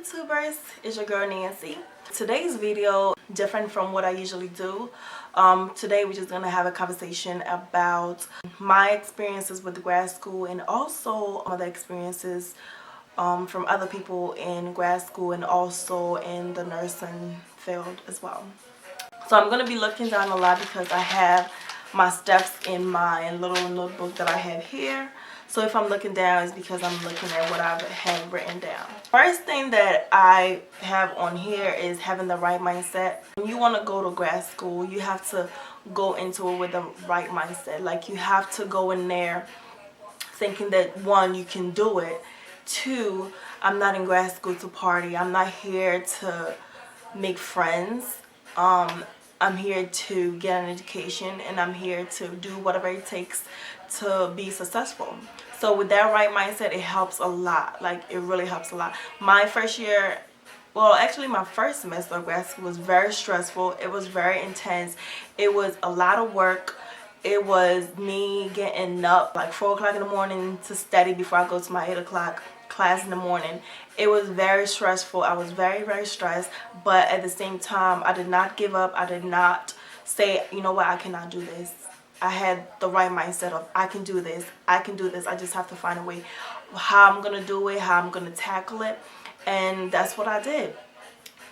YouTubers, it's your girl Nancy. Today's video different from what I usually do. Today we're just gonna have a conversation about my experiences with grad school and also other experiences from other people in grad school and also in the nursing field as well. So I'm gonna be looking down a lot because I have my steps in my little notebook that I have here. So if I'm looking down, it's because I'm looking at what I have written down. First thing that I have on here is having the right mindset. When you want to go to grad school, you have to go into it with the right mindset. Like, you have to go in there thinking that, one, you can do it. Two, I'm not in grad school to party. I'm not here to make friends. I'm here to get an education, and I'm here to do whatever it takes to be successful. So with that right mindset, it helps a lot. Like, it really helps a lot. My first year, well, actually my first semester of grad school was very stressful. It was very intense. It was a lot of work. It was me getting up like 4 o'clock in the morning to study before I go to my 8 o'clock class in the morning. It was very stressful. I was very stressed, but at the same time, I did not give up. I did not say, you know what, I cannot do this. I had the right mindset of, I can do this. I can do this. I just have to find a way how I'm gonna do it, how I'm gonna tackle it, and that's what I did.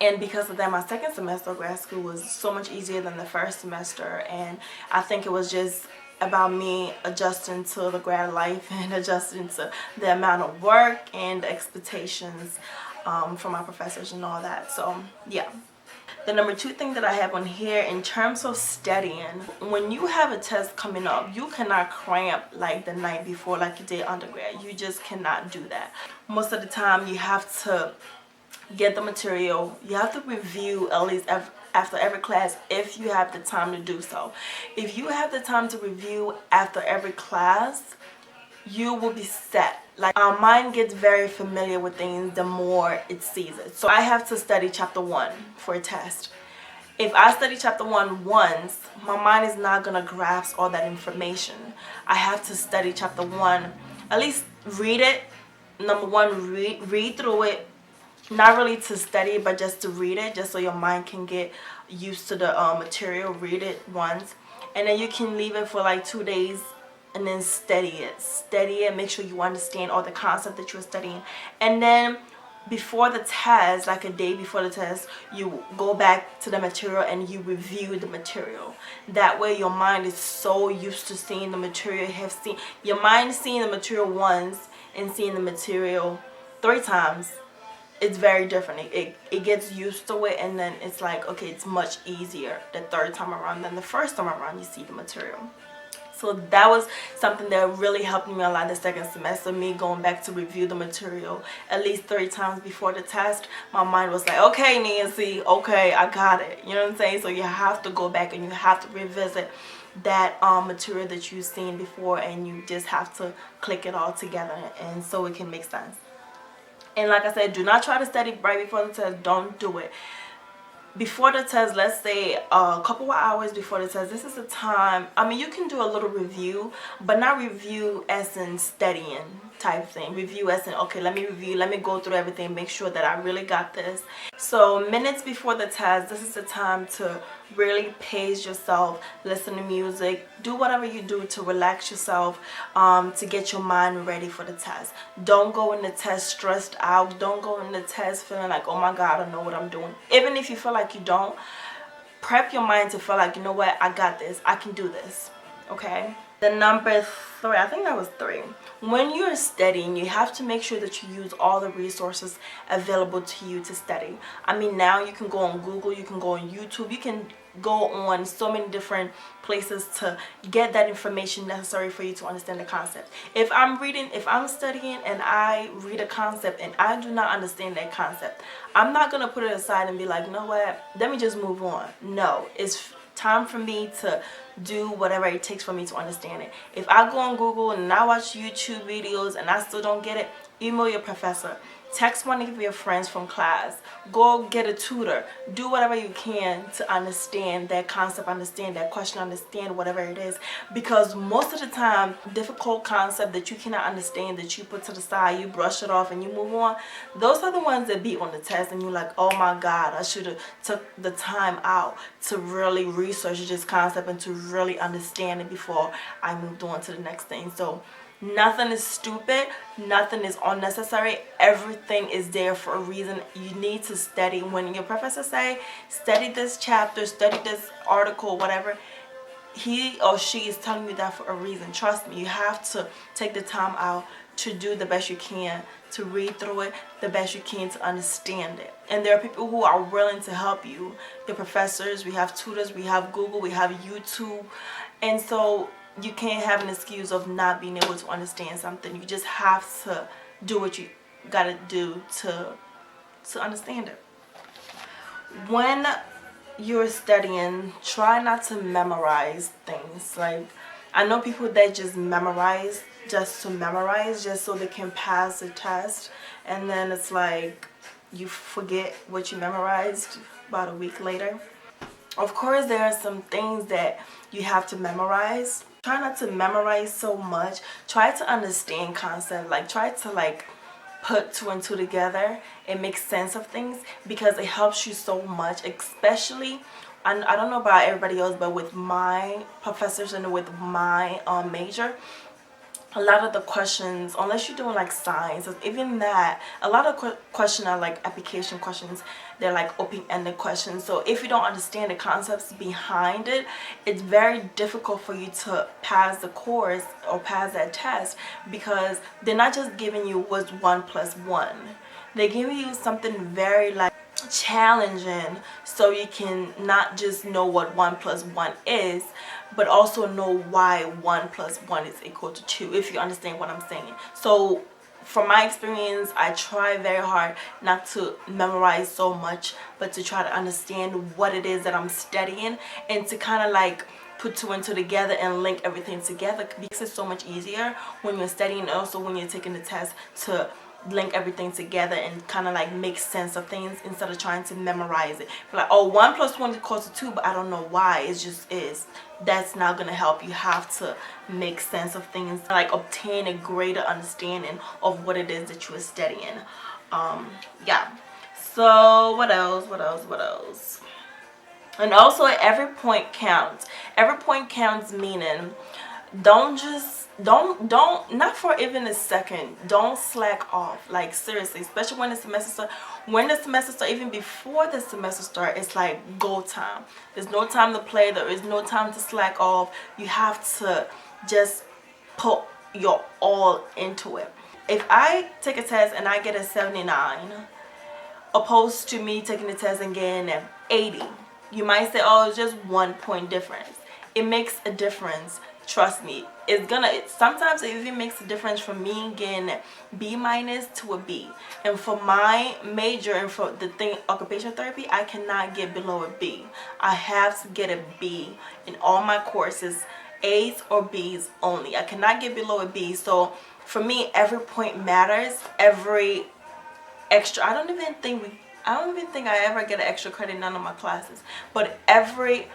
And because of that, my second semester of grad school was so much easier than the first semester, and I think it was just about me adjusting to the grad life and adjusting to the amount of work and the expectations from my professors and all that. So yeah. The number 2 thing that I have on here in terms of studying, when you have a test coming up, you cannot cramp like the night before like you did undergrad. You just cannot do that. Most of the time you have to get the material. You have to review at least after every class if you have the time to do so. If you have the time to review after every class, you will be set. Like, our mind gets very familiar with things the more it sees it. So I have to study chapter 1 for a test. If I study chapter 1 once, my mind is not gonna grasp all that information. I have to study chapter 1, at least read it. Number 1, read through it. Not really to study, but just to read it, just so your mind can get used to the material. Read it once, and then you can leave it for like 2 days and then study it. Make sure you understand all the concept that you're studying, and then before the test, like a day before the test, you go back to the material and you review the material. That way your mind is so used to seeing the material. Your mind seeing the material once and seeing the material 3 times. It's very different. It gets used to it, and then it's like, okay, it's much easier the 3rd time around than the 1st time around you see the material. So that was something that really helped me a lot the second semester, me going back to review the material at least 3 times before the test. My mind was like, okay, Nancy, okay, I got it. You know what I'm saying? So you have to go back and you have to revisit that material that you've seen before, and you just have to click it all together, and so it can make sense. And like I said, do not try to study right before the test. Don't do it. Before the test, let's say a couple of hours before the test, this is the time. I mean, you can do a little review, but not review as in studying type thing. Review as in, okay, let me review, let me go through everything, make sure that I really got this. So minutes before the test, this is the time to really pace yourself, listen to music, do whatever you do to relax yourself, to get your mind ready for the test. Don't go in the test stressed out. Don't go in the test feeling like, oh my God, I don't know what I'm doing. Even if you feel like you don't, prep your mind to feel like, you know what, I got this, I can do this. Okay. The number 3, I think that was 3. When you're studying, you have to make sure that you use all the resources available to you to study. I mean, now you can go on Google, you can go on YouTube, you can go on so many different places to get that information necessary for you to understand the concept. If I'm studying and I read a concept and I do not understand that concept, I'm not going to put it aside and be like, you know what, let me just move on. No, it's time for me to do whatever it takes for me to understand it. If I go on Google and I watch YouTube videos and I still don't get it, email your professor. text one of your friends from class, go get a tutor, do whatever you can to understand that concept, understand that question, understand whatever it is, because most of the time difficult concept that you cannot understand, that you put to the side, you brush it off and you move on, those are the ones that be on the test and you're like, oh my god, I should have took the time out to really research this concept and to really understand it before I moved on to the next thing. So nothing is stupid, nothing is unnecessary, everything is there for a reason. You need to study. When your professor say study this chapter, study this article, whatever, he or she is telling you that for a reason. Trust me, you have to take the time out to do the best you can, to read through it the best you can, to understand it. And there are people who are willing to help you. The professors, we have tutors, we have Google, we have YouTube, and so you can't have an excuse of not being able to understand something. You just have to do what you gotta do to understand it. When you're studying, try not to memorize things. Like, I know people that just memorize just to memorize, just so they can pass the test, and then it's like you forget what you memorized about a week later. Of course, there are some things that you have to memorize. Try not to memorize so much. Try to understand concept. Like, try to put two and two together and make sense of things, because it helps you so much. Especially, and I don't know about everybody else, but with my professors and with my major, a lot of the questions, unless you're doing like science, even that, a lot of questions are like application questions. They're like open-ended questions. So if you don't understand the concepts behind it, it's very difficult for you to pass the course or pass that test, because they're not just giving you what's 1 plus 1. They're giving you something very like challenging, so you can not just know what 1 plus 1 is, but also know why 1 plus 1 is equal to 2, if you understand what I'm saying. So from my experience, I try very hard not to memorize so much, but to try to understand what it is that I'm studying, and to kind of like put two and two together and link everything together, because it's so much easier when you're studying and also when you're taking the test to link everything together and kind of like make sense of things, instead of trying to memorize it. Like, oh, 1 plus 1 equals to 2, but I don't know why, it just is. That's not gonna help. You have to make sense of things, like obtain a greater understanding of what it is that you are studying. Yeah. So what else? And also, every point counts. Every point counts, meaning don't not for even a second, don't slack off. Like, seriously, especially when the semester start, even before the semester start, it's like go time. There's no time to play, there is no time to slack off. You have to just put your all into it. If I take a test and I get a 79, opposed to me taking the test and getting an 80, you might say, oh, it's just 1 point difference. It makes a difference. Trust me, sometimes it even makes a difference from me getting B minus to a B. And for my major and for the thing, occupational therapy, I cannot get below a B. I have to get a B in all my courses, A's or B's only. I cannot get below a B. So for me, every point matters. Every extra, I don't even think I ever get an extra credit in none of my classes. But every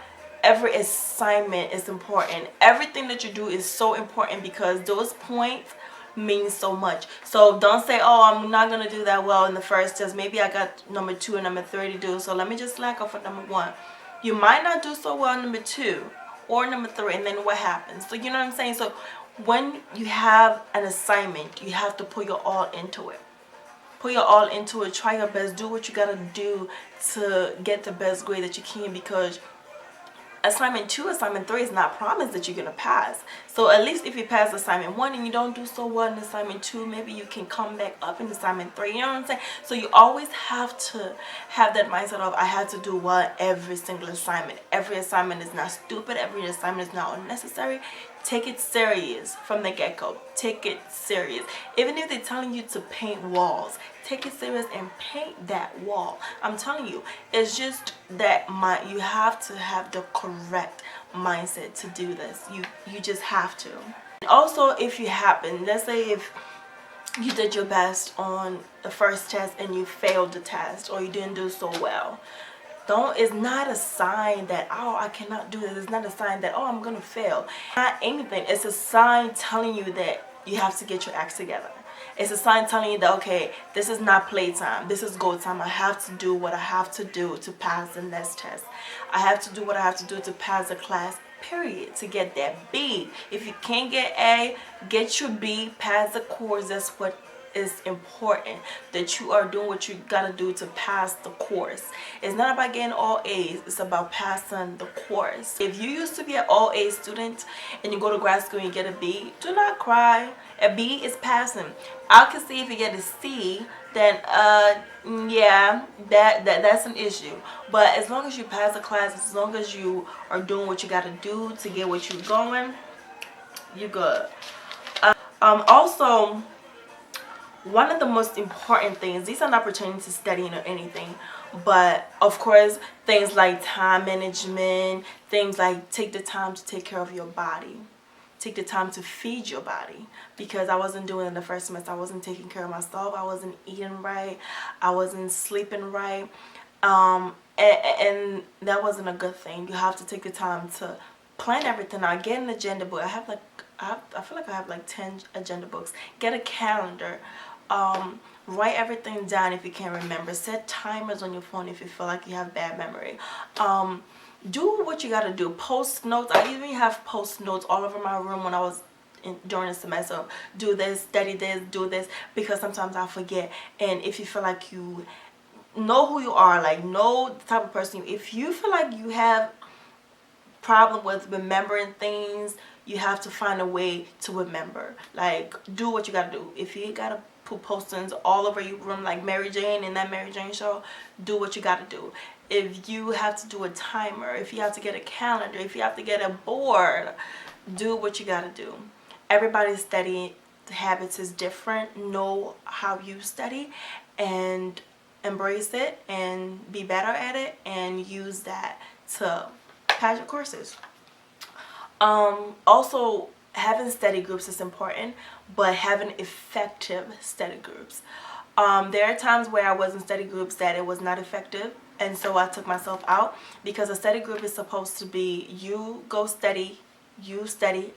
assignment is important. Everything that you do is so important, because those points mean so much. So don't say, oh, I'm not gonna do that well in the first test, maybe I got number 2 and number 3 to do, so let me just slack off for number 1. You might not do so well number 2 or number 3, and then what happens? So you know what I'm saying? So when you have an assignment, you have to put your all into it. Put your all into it. Try your best. Do what you gotta do to get the best grade that you can, because assignment 2, assignment 3 is not promised that you're gonna pass. So at least if you pass assignment 1 and you don't do so well in assignment 2, maybe you can come back up in assignment 3. You know what I'm saying? So you always have to have that mindset of, I have to do well every single assignment. Every assignment is not stupid. Every assignment is not unnecessary. Take it serious from the get-go. Take it serious. Even if they're telling you to paint walls, take it serious and paint that wall. I'm telling you, it's just that you have to have the correct mindset to do this. You just have to. Also, if you happen, let's say if you did your best on the first test and you failed the test, or you didn't do so well. It's not a sign that, oh, I cannot do this. It's not a sign that, oh, I'm gonna fail. Not anything. It's a sign telling you that you have to get your acts together. It's a sign telling you that, okay, this is not playtime. This is go time. I have to do what I have to do to pass the next test. I have to do what I have to do to pass the class, period, to get that B. If you can't get A, get your B, pass the course. That's what is important, that you are doing what you gotta do to pass the course. It's not about getting all A's, it's about passing the course. If you used to be an all A student and you go to grad school and you get a B, do not cry. A B is passing. I can see if you get a C, then yeah, that's an issue. But as long as you pass the class, as long as you are doing what you gotta do to get what you're going, you're good. Also, one of the most important things, these are not pertaining to studying or anything, but of course things like time management, things like take the time to take care of your body, take the time to feed your body, because I wasn't doing it in the first semester. I wasn't taking care of myself. I wasn't eating right. I wasn't sleeping right, and that wasn't a good thing. You have to take the time to plan everything out. Get an agenda book. I feel like I have like 10 agenda books. Get a calendar. Write everything down if you can't remember. Set timers on your phone if you feel like you have bad memory. Do what you gotta do. Post notes. I even have post notes all over my room when I was during the semester. Do this, study this, do this, because sometimes I forget. And if you feel like you know who you are, like know the type of person, if you feel like you have problem with remembering things, you have to find a way to remember. Like, do what you gotta do. If you gotta put postings all over your room like Mary Jane in that Mary Jane show, do what you gotta do. If you have to do a timer, if you have to get a calendar, if you have to get a board, do what you gotta do. Everybody's study habits is different. Know how you study and embrace it and be better at it, and use that to pass your courses. Also, having study groups is important, but having effective study groups. There are times where I was in study groups that it was not effective, and so I took myself out, because a study group is supposed to be you go study, you study,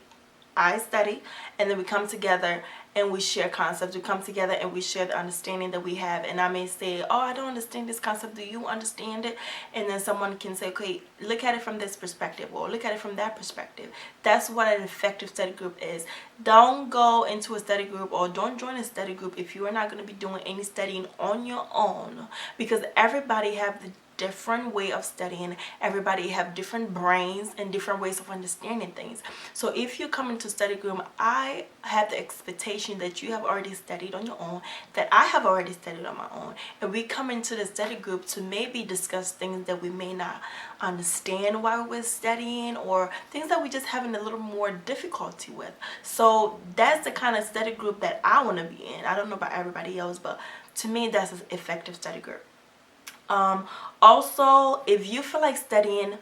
I study, and then we come together and we share concepts. We come together and we share the understanding that we have. And I may say, oh, I don't understand this concept. Do you understand it? And then someone can say, okay, look at it from this perspective, or look at it from that perspective. That's what an effective study group is. Don't go into a study group, or don't join a study group if you are not going to be doing any studying on your own, because everybody have the different way of studying. Everybody have different brains and different ways of understanding things. So if you come into study group, I have the expectation that you have already studied on your own, that I have already studied on my own, and we come into the study group to maybe discuss things that we may not understand while we're studying, or things that we just having a little more difficulty with. So that's the kind of study group that I want to be in. I don't know about everybody else, but to me that's an effective study group. Also, if you feel like studying,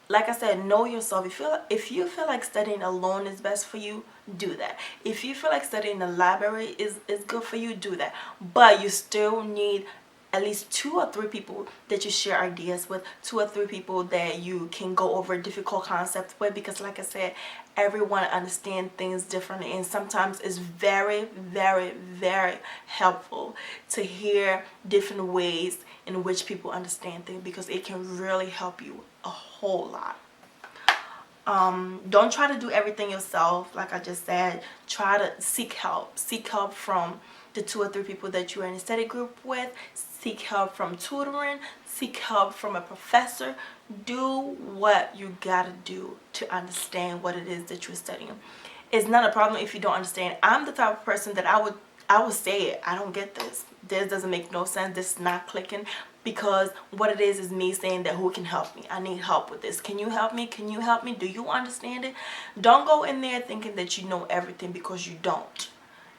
like I said, know yourself. If you feel like studying alone is best for you, do that. If you feel like studying in the library is good for you, do that. But you still need at least 2 or 3 people that you share ideas with, 2 or 3 people that you can go over difficult concepts with, because like I said, everyone understands things differently, and sometimes it's very, very, very helpful to hear different ways in which people understand things, because it can really help you a whole lot. Don't try to do everything yourself. Like I just said, try to seek help. Seek help from the 2 or 3 people that you're in a study group with. Seek help from tutoring. Seek help from a professor. Do what you gotta do to understand what it is that you're studying. It's not a problem if you don't understand. I'm the type of person that I would say it. I don't get this. This doesn't make no sense. This is not clicking. Because what it is me saying that who can help me? I need help with this. Can you help me? Can you help me? Do you understand it? Don't go in there thinking that you know everything, because you don't.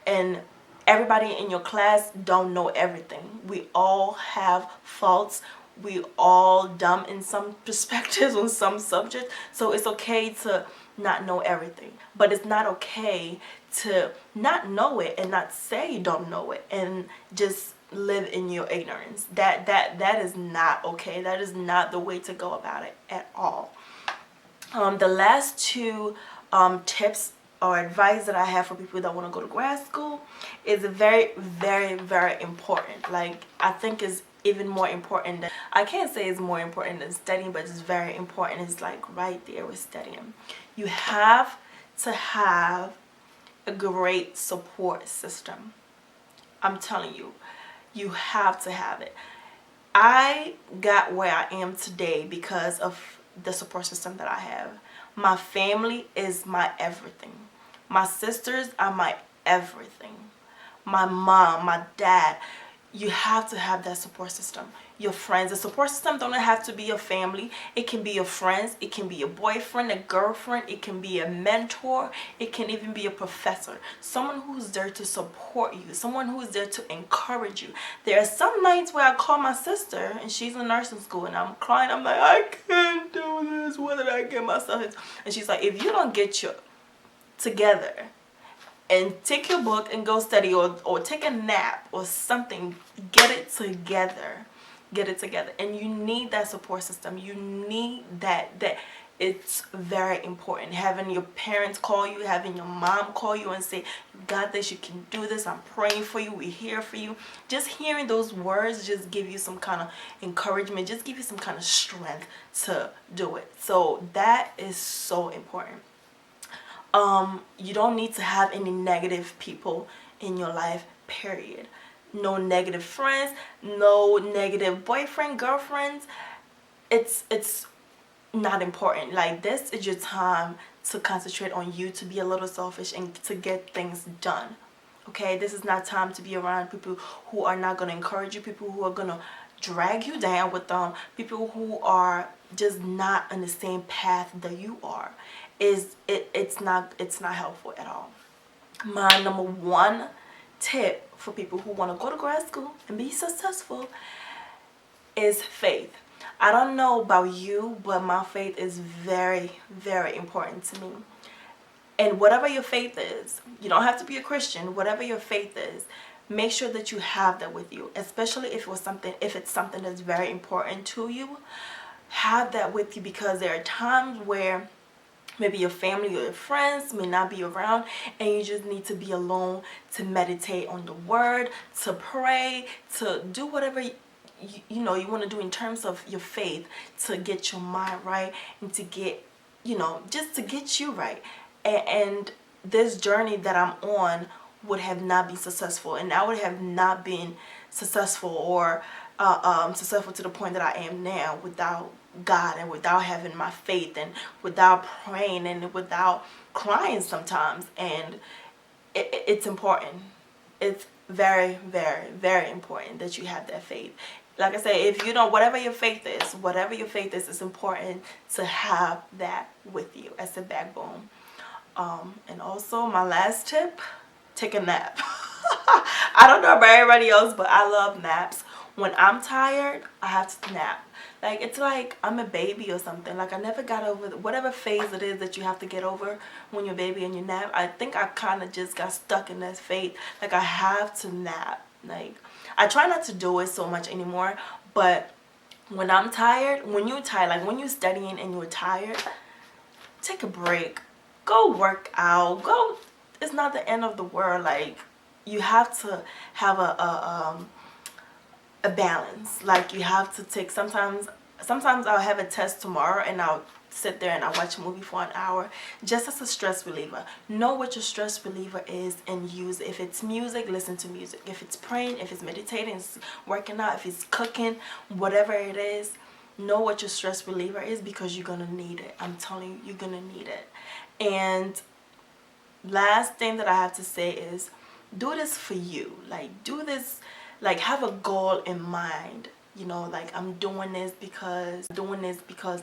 And everybody in your class don't know everything. We all have faults. We all dumb in some perspectives on some subjects. So it's okay to not know everything. But it's not okay to not know it and not say you don't know it and just live in your ignorance. That is not okay. That is not the way to go about it at all. The last two tips or advice that I have for people that want to go to grad school is very, very, very important. Like, I think is even more important than, I can't say it's more important than studying, but it's very important. It's like right there with studying. You have to have a great support system. I'm telling you, you have to have it. I got where I am today because of the support system that I have. My family is my everything. My sisters are my everything. My mom, my dad. You have to have that support system. Your friends. The support system don't have to be your family. It can be your friends. It can be your boyfriend, a girlfriend. It can be a mentor. It can even be a professor. Someone who's there to support you. Someone who's there to encourage you. There are some nights where I call my sister and she's in nursing school and I'm crying. I'm like, I can't do this. What did I get myself into? And she's like, if you don't get your together and take your book and go study, or take a nap or something, get it together. Get it together. And you need that support system. You need that it's very important. Having your parents call you, having your mom call you and say, you got this, you can do this, I'm praying for you, we're here for you. Just hearing those words just give you some kind of encouragement, just give you some kind of strength to do it. So that is so important. You don't need to have any negative people in your life, period. No negative friends, no negative boyfriend, girlfriends. It's not important. Like, this is your time to concentrate on you, to be a little selfish and to get things done. Okay, this is not time to be around people who are not going to encourage you, people who are going to drag you down with them, people who are just not on the same path that you are. It's not helpful at all. My number one tip for people who want to go to grad school and be successful is faith. I don't know about you, but my faith is very, very important to me. And whatever your faith is, you don't have to be a Christian. Whatever your faith is, make sure that you have that with you, especially if it's something that's very important to you. Have that with you, because there are times where maybe your family or your friends may not be around and you just need to be alone to meditate on the word, to pray, to do whatever you want to do in terms of your faith, to get your mind right and to get, just to get you right. And this journey that I'm on would have not been successful, and I would have not been successful or successful to the point that I am now without God, and without having my faith, and without praying, and without crying sometimes. And it's important. It's very, very, very important that you have that faith. Like I say, if you don't, whatever your faith is, it's important to have that with you as a backbone. And also my last tip, take a nap. I don't know about everybody else, but I love naps. When I'm tired, I have to nap. Like, it's like I'm a baby or something. Like, I never got over whatever phase it is that you have to get over when you're a baby and you nap. I think I kind of just got stuck in that phase. Like, I have to nap. Like, I try not to do it so much anymore, but when I'm tired, when you're tired, like when you're studying and you're tired, take a break. Go work out. Go. It's not the end of the world. Like, you have to have a balance. Like, you have to take, sometimes I'll have a test tomorrow and I'll sit there and I'll watch a movie for an hour just as a stress reliever. Know what your stress reliever is and use it. If it's music, listen to music. If it's praying, if it's meditating, it's working out, if it's cooking, whatever it is, know what your stress reliever is, because you're gonna need it. I'm telling you, you're gonna need it. And last thing that I have to say is, do this for you. Like, do this, like, have a goal in mind. Like, I'm doing this because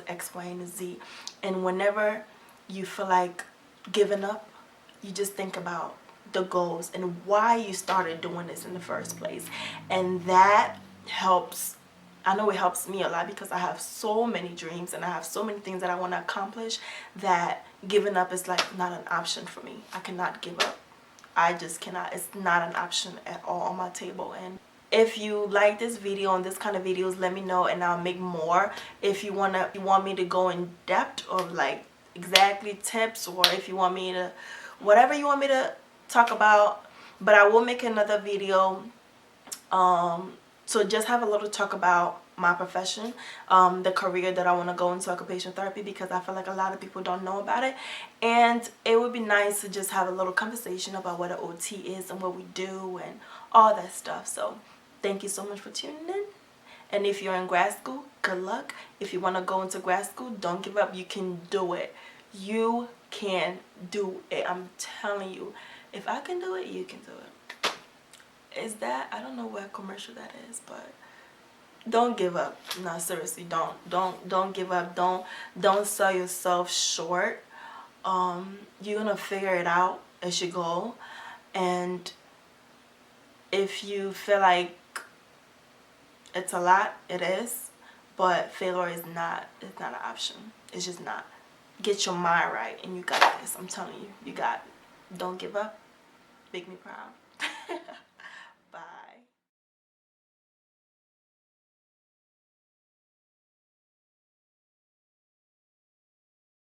X, Y, and Z. And whenever you feel like giving up, you just think about the goals and why you started doing this in the first place. And that helps. I know it helps me a lot, because I have so many dreams and I have so many things that I want to accomplish, that giving up is like not an option for me. I cannot give up. I just cannot. It's not an option at all on my table. And if you like this video and this kind of videos, let me know and I'll make more. If you want me to go in depth or like exactly tips, or if you want me to, whatever you want me to talk about. But I will make another video so just have a little talk about my profession, the career that I want to go into, occupational therapy, because I feel like a lot of people don't know about it. And it would be nice to just have a little conversation about what an OT is and what we do and all that stuff. So thank you so much for tuning in. And if you're in grad school, good luck. If you want to go into grad school, don't give up. You can do it. You can do it. I'm telling you, if I can do it, you can do it. Is that, I don't know what commercial that is, but don't give up. No, seriously, don't give up. Don't sell yourself short. You're gonna figure it out as you go. And if you feel like it's a lot, it is, but failure is not, it's not an option. It's just not. Get your mind right and you got this. I'm telling you, you got it. Don't give up. Make me proud.